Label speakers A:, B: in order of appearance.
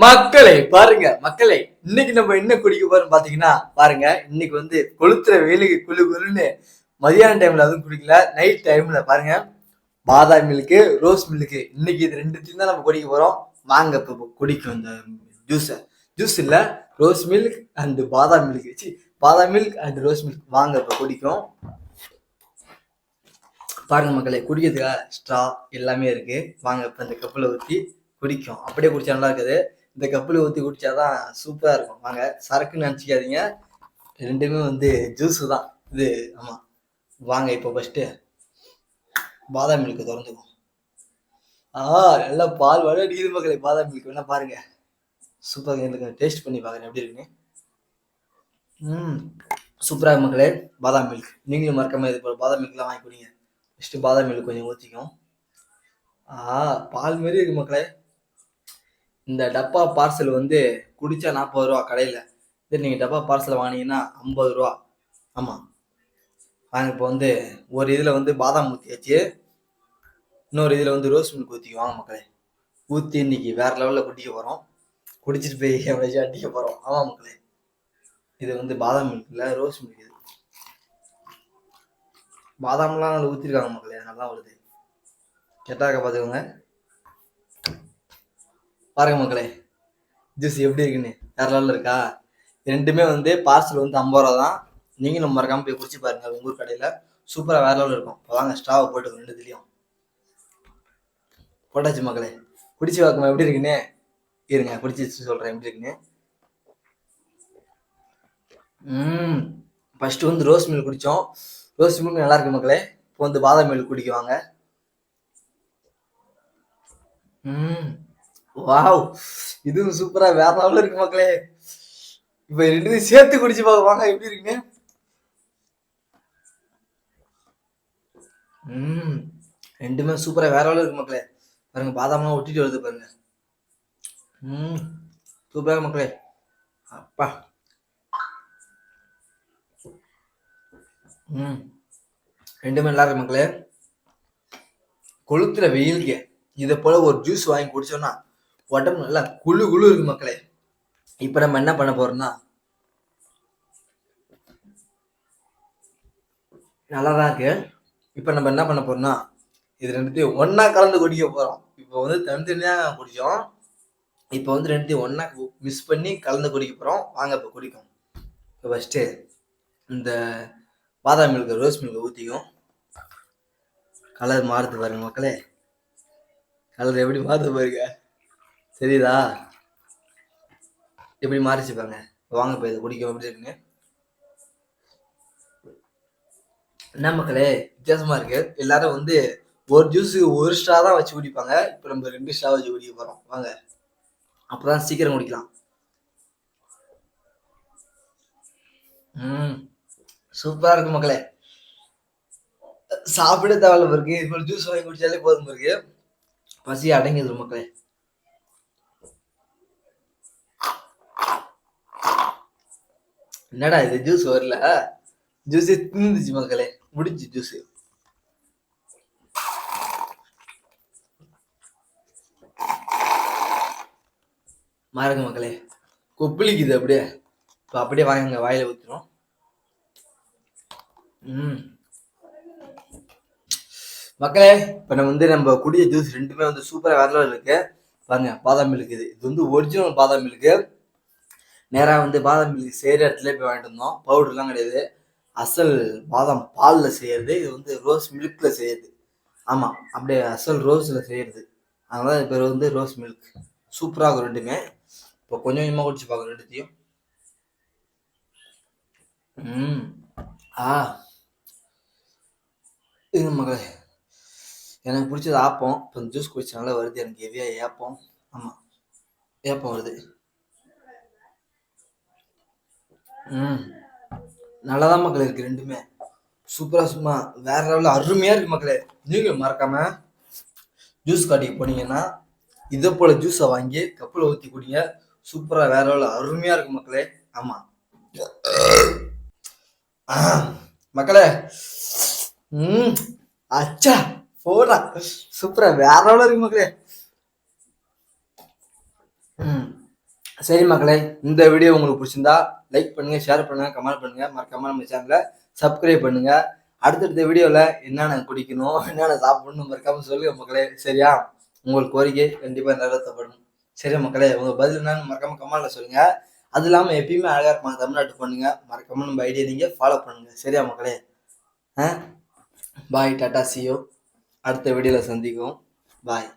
A: மக்களை பாருங்க மக்களே, இன்னைக்கு நம்ம என்ன குடிக்க போறோம் பாத்தீங்கன்னா பாருங்க. இன்னைக்கு வந்து கொளுத்துற வெயிலுக்கு குளு குளுன்னு மதியான டைம்ல அதுவும் குடிக்கல, நைட் டைம்ல பாருங்க. பாதாம் மில்க்கு, ரோஸ் மில்க்கு, இன்னைக்கு இது ரெண்டுத்தையும் தான் நம்ம குடிக்க போறோம். வாங்க இப்ப குடிக்கும் இந்த ஜூஸ. ஜூஸ் இல்ல, ரோஸ் மில்க் அண்ட் பாதாம் மில்க். பாதாம் மில்க் அண்ட் ரோஸ் மில்க். வாங்க இப்ப குடிக்கும். பாருங்க மக்களே, குடிக்கிறதுக்காக ஸ்ட்ரா எல்லாமே இருக்கு. வாங்க இப்ப இந்த கப்புல ஊத்தி குடிக்கும். அப்படியே குடிச்சா நல்லா இருக்குது. இந்த கப்புல ஊத்தி குடிச்சாதான் சூப்பரா இருக்கும். வாங்க, சரக்குன்னு நினைச்சுக்காதீங்க, ரெண்டுமே வந்து ஜூஸ் தான் இது. ஆமா, வாங்க இப்போ ஃபர்ஸ்ட் பாதாம் மில்க் திறந்துக்கும். நல்லா பால் வர அடிக்குது மக்களே. பாதாம் மில்க் வேணா பாருங்க, சூப்பராக எனக்கு டேஸ்ட் பண்ணி பாக்குறேன் எப்படி இருக்குன்னு. சூப்பராக மக்களே. பாதாம் மில்க் நீங்களும் மறக்காம இது போல பாதாம் மில்க்லாம் வாங்கி குடிங்க. ஃபர்ஸ்ட் பாதாம் மில்க் கொஞ்சம் ஊற்றிக்கும். பால் மாதிரி இருக்கு மக்களே. இந்த டப்பா பார்சல் வந்து குடிச்சா 40 ரூபா கடையில். இது நீங்கள் டப்பா பார்சல் வாங்கினீங்கன்னா 50 ரூபா. ஆமாம், வாங்க. இப்போ வந்து ஒரு இதில் வந்து பாதாம் ஊற்றியாச்சு, இன்னொரு இதில் வந்து ரோஸ் மில்க் ஊற்றிக்கும். வாங்க மக்களே, ஊற்றி இன்னைக்கு வேற லெவலில் குடிக்க போகிறோம். குடிச்சிட்டு போய் எவ்வளோ அடிக்க போகிறோம். ஆமாம் மக்களே, இது வந்து பாதாம் மில்க் இல்லை, ரோஸ் மில்க். இது பாதாம்லாம் அதில் ஊற்றிருக்காங்க மக்களே, நல்லா வருது. கெட்டாக்க பார்த்துக்கோங்க. பாருங்க மக்களே, ஜூஸ் எப்படி இருக்குன்னு வேற லெவலில் இருக்கா. ரெண்டுமே வந்து பார்சல் வந்து 50 ரூபா தான். நீங்களும் மறக்காம போய் குடிச்சு பாருங்க உங்க ஊர் கடையில். சூப்பராக வேற லெவலில் இருக்கும். வாங்க ஸ்ட்ராவை போட்டு ரெண்டுத்துலையும் போட்டாச்சு மக்களே. குடிச்சு பார்க்கணும் எப்படி இருக்குன்னு. இருங்க குடிச்சு சொல்கிறேன் எப்படி இருக்குன்னு. ஃபர்ஸ்ட் வந்து ரோஸ் மில்க் குடித்தோம். ரோஸ் மில்க் நல்லா இருக்கு மக்களே. இப்போ வந்து பாதாம் மில்க் குடிக்குவாங்க. வாவ், இதுவும் சூப்பரா வேற லெவல்ல இருக்கு மக்களே. இப்ப ரெண்டுத்தையும் சேர்த்து குடிச்சு பார்ப்பாங்க எப்படி இருக்குன்னு. ரெண்டுமே சூப்பரா வேற லெவல்ல இருக்கு மக்களே. பாருங்க, பாதாம்லாம் ஒட்டிட்டு வருது பாருங்க. சூப்பரா மக்களே. அப்பா, ரெண்டுமே நல்லா இருக்கு மக்களே. கொளுத்துற வெயிலுக்கு இதை போல ஒரு ஜூஸ் வாங்கி குடிச்சோம்னா உடம்பு நல்லா குழு குழு இருக்கு மக்களே. இப்ப நம்ம என்ன பண்ண போறோம்னா, நல்லாதான் இருக்கு. இப்ப நம்ம என்ன பண்ண போறோம்னா, இது ரெண்டுத்தையும் ஒன்னா கலந்து குடிக்க போறோம். இப்போ வந்து தனித்தனியா குடிச்சோம், இப்போ வந்து ரெண்டுத்தையும் ஒன்னா மிக்ஸ் பண்ணி கலந்து குடிக்க போறோம். வாங்க இப்போ குடிக்கும். இப்போ ஃபர்ஸ்ட் இந்த பாதாம் மில்க், ரோஸ் மில்க் ஊற்றிக்கும். கலர் மாறுது பாருங்க மக்களே. கலர் எப்படி மாறுது பாருங்க, சரிதா? எப்படி மாறிச்சு பாருங்க. வாங்க இப்போ இதை குடிக்கும் எப்படி இருக்குன்னு. என்ன மக்களே, வித்தியாசமா இருக்கு. எல்லாரும் வந்து ஒரு ஜூஸ் ஒரு ஸ்ட்ரா தான் வச்சு குடிப்பாங்க. இப்போ நம்ம 2 ஸ்ட்ரா வச்சு குடிக்க போறோம். வாங்க, அப்பதான் சீக்கிரம் குடிக்கலாம். சூப்பரா இருக்கு மக்களே. சாப்பிட தேவையில்ல இருக்கு, இப்போ ஜூஸ் வாங்கி குடிச்சாலே போதும் இருக்கு. பசி அடங்கிது மக்களே. என்னடா இது ஜூஸ் வரல, ஜூஸ் தீர்ந்துச்சு மக்களே, முடிஞ்சு ஜூஸ். மாறுங்க மக்களே, கொப்பளிக்குது அப்படியே. இப்போ அப்படியே வாங்க வாயில ஊத்துறோம். மக்களே, இப்போ நம்ம குடிய ஜூஸ் ரெண்டுமே வந்து சூப்பரா வேற லெவல்ல இருக்கு. பாருங்க, பாதாம் மில்க். இது வந்து ஒரிஜினல் பாதாம் மில்க். நேராக வந்து பாதாம் மில்க் செய்கிற இடத்துல போய் வாங்கிட்டு வந்தோம். பவுடர்லாம் கிடையாது, அசல் பாதாம் பாலில் செய்யறது. இது வந்து ரோஸ் மில்க்ல செய்யறது. ஆமாம், அப்படியே அசல் ரோஸில் செய்யறது. அதனால இது பேர் வந்து ரோஸ் மில்க். சூப்பராக இருக்கும் ரெண்டுமே. இப்போ கொஞ்சம் கொஞ்சமாக குடிச்சு பார்க்குறோம் ரெண்டுத்தையும். இது மகளே, எனக்கு பிடிச்சது ஆப்பம். இப்போ ஜூஸ் குடிச்சனால வருது எனக்கு ஹெவியா ஏப்பம். ஆமாம், ஏப்பம் வருது. நல்லாதான் மக்களே இருக்கு ரெண்டுமே. சூப்பரா, சும்மா வேற லெவல்ல அருமையா இருக்கு மக்களே. நீங்களும் மறக்காம ஜூஸ் கடைக்கு போனீங்கன்னா இதை போல ஜூஸை வாங்கி கப்பில் ஊற்றி குடிங்க. சூப்பரா வேற லெவல்ல அருமையா இருக்கு மக்களே. ஆமா மக்களே, அச்சா போடா, சூப்பரா வேற லெவல்ல இருக்கு மக்களே. சரி மக்களே, இந்த வீடியோ உங்களுக்கு பிடிச்சிருந்தா லைக் பண்ணுங்க, ஷேர் பண்ணுங்க, கமெண்ட் பண்ணுங்க, மறக்காம நம்ம சேனலை சப்ஸ்கிரைப் பண்ணுங்க. அடுத்தடுத்த வீடியோல என்னென்ன குடிக்கணும், என்னென்ன சாப்பிடணும் மறக்காம சொல்லுங்க மக்களே. சரியா? உங்கள் கோரிக்கை கண்டிப்பா நிறைவேற்றப்படும். சரி மக்களே, உங்க பதில் என்னன்னு மறக்காம கமெண்ட்ல சொல்லுங்க. அது இல்லாம எப்பயுமே அழகா இருப்பாங்க தமிழ்நாட்டு பண்ணுங்க, மறக்காம நம்ம ஐடியா நீங்க ஃபாலோ பண்ணுங்க. சரியா மக்களே? பாய், டாடா, சியோ. அடுத்த வீடியோல சந்திக்கும். பாய்.